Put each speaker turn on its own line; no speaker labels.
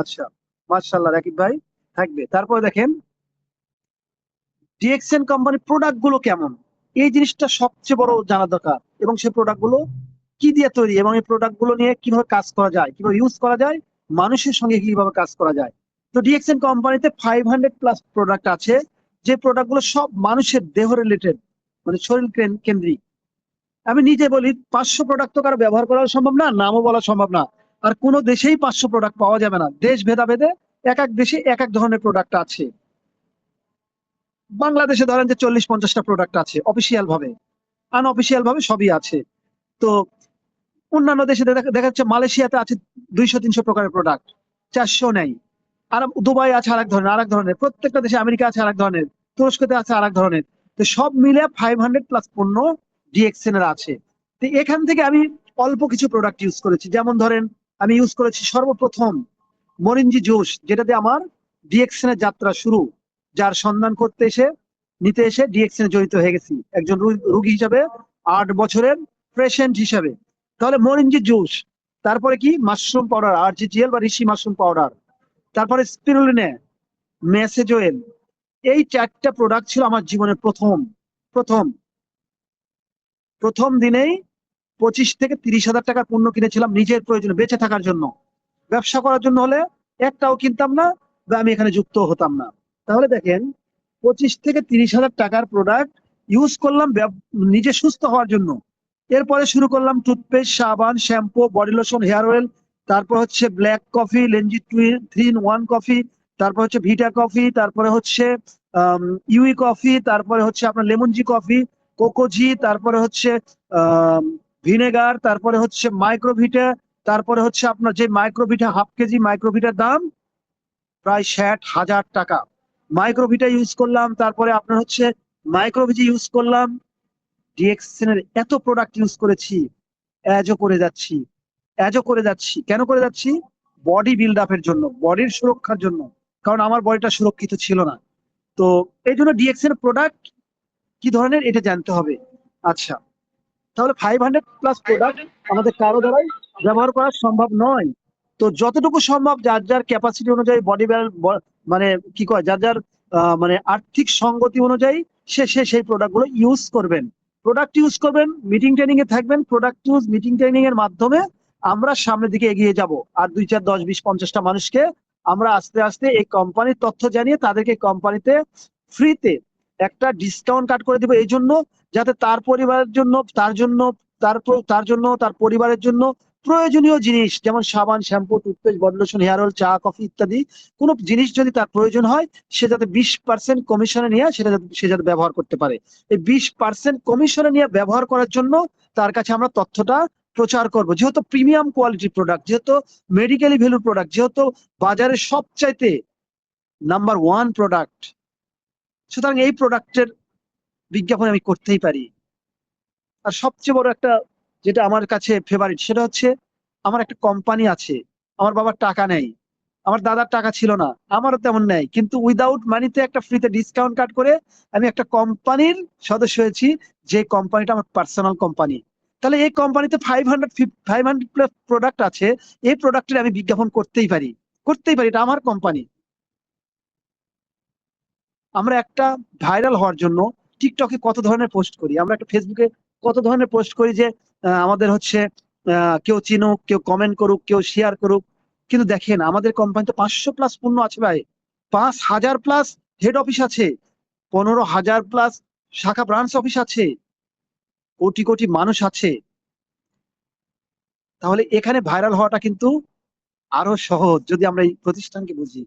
আচ্ছা, মার্শাল্লাহ রাকিব ভাই, থাকবে। তারপরে দেখেন ডিএক্সএন কোম্পানির প্রোডাক্ট গুলো কেমন, এই জিনিসটা সবচেয়ে বড় জানা দরকার। এবং সেই প্রোডাক্ট গুলো কি দিয়ে তৈরি এবং এই প্রোডাক্ট গুলো নিয়ে কিভাবে কাজ করা যায়, কিভাবে ইউজ করা যায়, মানুষের সঙ্গে কিভাবে কাজ করা যায়। তো ডিএক্সএন কোম্পানিতে 500+ প্রোডাক্ট আছে, যে প্রোডাক্ট গুলো সব মানুষের দেহ রিলেটেড, মানে শরীর কেন্দ্রিক। আমি নিজে বলি 500 প্রোডাক্ট তো কারো ব্যবহার করা সম্ভব না, নামও বলা সম্ভব না। আর কোনো দেশেই 500 প্রোডাক্ট পাওয়া যাবে না, দেশ ভেদাভেদে এক এক দেশে এক এক ধরনের প্রোডাক্ট আছে। বাংলাদেশে ধরেন যে 40-50টা প্রোডাক্ট আছে অফিসিয়াল ভাবে, আনঅফিসিয়াল ভাবে সবই আছে। তো অন্যান্য দেশে দেখা যাচ্ছে মালয়েশিয়াতে আছে 200-300 প্রকারের প্রোডাক্ট, 400 নেই। আর দুবাই আছে আরেক ধরনের, প্রত্যেকটা দেশে, আমেরিকা আছে আরেক ধরনের, তুরস্কতে আছে আরেক ধরনের। তো সব মিলে 500+ পণ্য ডিএক্সএন এর আছে। তো এখান থেকে আমি অল্প কিছু প্রোডাক্ট ইউজ করেছি। যেমন ধরেন আমি ইউজ করেছি সর্বপ্রথম মরিঞ্জি জুস, যেটাতে আমার ডিএক্সএন এর যাত্রা শুরু, যার সন্ধান করতে এসে নিতে এসে ডিএক্সএন এ জড়িত হয়ে গেছি একজন রোগী হিসাবে, 8 বছরের পেশেন্ট হিসাবে। তাহলে মরিঞ্জি জুস, তারপরে কি মাশরুম পাউডার, আরজিজিএল বা ঋষি মাশরুম পাউডার, তারপরে স্পিরুলিনে, মেসেজোয়েল। এই 4টা প্রোডাক্ট ছিল আমার জীবনের প্রথম প্রথম প্রথম দিনেই 25 থেকে 30 হাজার টাকার পণ্য কিনেছিলাম নিজের প্রয়োজনে, বেঁচে থাকার জন্য। ব্যবসা করার জন্য হলে একটাও কিনতাম না, বা আমি এখানে যুক্ত হতাম না। তাহলে দেখেন 25 থেকে 30 হাজার টাকার প্রোডাক্ট ইউজ করলাম নিজে সুস্থ হওয়ার জন্য। এরপরে শুরু করলাম টুথপেস্ট, সাবান, shampoo, body lotion, hair oil, তারপর হচ্ছে ব্ল্যাক কফি, লেঞ্জি 3 in 1 কফি, তারপর হচ্ছে ভিটা কফি, তারপরে হচ্ছে ইউই কফি, তারপরে হচ্ছে আপনার লেমন জি কফি, কোকোজি, তারপরে হচ্ছে আহ ভিনেগার, তারপরে হচ্ছে মাইক্রোভিটা, তারপরে হচ্ছে আপনার যে মাইক্রোভিটা, হাফ কেজি মাইক্রোভিটার দাম প্রায় 60,000 টাকা। মাইক্রোভিটা ইউজ করলাম, তারপরে আপনার হচ্ছে মাইক্রোভিজি ইউজ করলাম। ডিএক্সএন এর এত প্রোডাক্ট ইউজ করেছি, অ্যাজও করে যাচ্ছি, কেন করে যাচ্ছি? বডি বিল্ড আপের জন্য, বডির সুরক্ষার জন্য। কারণ আমার বডিটা সুরক্ষিত ছিল না। তো এই জন্য ডিএক্সএন প্রোডাক্ট কি ধরনের এটা জানতে হবে। আচ্ছা, তাহলে 500+ প্রোডাক্ট আমাদের কারো দ্বারাই ব্যবহার করা সম্ভব নয়। তো যতটুকু সম্ভব যার যার ক্যাপাসিটি অনুযায়ী, বডি মানে কি কয়, যার যার মানে আর্থিক সঙ্গতি অনুযায়ী সে সে সেই প্রোডাক্ট গুলো ইউজ করবেন। প্রোডাক্ট ইউজ করবেন, মিটিং ট্রেনিং এ থাকবেন, প্রোডাক্ট ইউজ মিটিং ট্রেনিং এর মাধ্যমে আমরা সামনের দিকে এগিয়ে যাব। আর 2, 4, 10, 20, 50টা মানুষকে আমরা আস্তে আস্তে এই কোম্পানির তথ্য জানিয়ে তাদেরকে কোম্পানিতে ফ্রিতে একটা ডিসকাউন্ট কার্ড করে দিব, এই জন্য যাতে তার পরিবারের জন্য, তার পরিবারের জন্য প্রয়োজনীয় জিনিস, যেমন সাবান, shampoo, toothpaste, body lotion, hair oil, চা, কফি ইত্যাদি কোনো জিনিস যদি তার প্রয়োজন হয়, সে যাতে 20% কমিশনে নিয়ে সে যাতে ব্যবহার করতে পারে। এই 20% কমিশনে নিয়ে ব্যবহার করার জন্য তার কাছে আমরা তথ্যটা প্রচার করব। যেহেতু প্রিমিয়াম কোয়ালিটি প্রোডাক্ট, যেহেতু মেডিকেলি ভ্যালু প্রোডাক্ট, যেহেতু বাজারে সবচাইতে নাম্বার 1 প্রোডাক্ট, সুতরাং এই প্রোডাক্টের বিজ্ঞাপন আমি করতেই পারি। আর সবচেয়ে বড় একটা যেটা আমার কাছে ফেভারিট, সেটা হচ্ছে আমার একটা কোম্পানি আছে। আমার বাবার টাকা নেই, আমার দাদার টাকা ছিল না, আমারও তেমন নেই, কিন্তু উইদাউট মানিতে একটা ফ্রিতে ডিসকাউন্ট কার্ড করে আমি একটা কোম্পানির সদস্য হয়েছি, যে কোম্পানিটা আমার পার্সোনাল কোম্পানি। তাহলে এই কোম্পানিতে 500+ প্রোডাক্ট আছে, এই প্রোডাক্টের আমি বিজ্ঞাপন করতেই পারি, এটা আমার কোম্পানি। আমরা একটা ভাইরাল হওয়ার জন্য টিকটকে কত ধরনের পোস্ট করি, আমরা একটা ফেসবুকে কত ধরনের পোস্ট করি, যে আমাদের হচ্ছে কেউ চিনুক, কেউ কমেন্ট করুক, কেউ শেয়ার করুক। কিন্তু দেখেন আমাদের কোম্পানিতে 500+ পণ্য আছে ভাই, 5,000+ হেড অফিস আছে, 15,000+ শাখা ব্রাঞ্চ অফিস আছে, কোটি কোটি মানুষ আছে। তাহলে এখানে ভাইরাল হওয়াটা কিন্তু আরো সহজ, যদি আমরা এই প্রতিষ্ঠানকে বুঝি।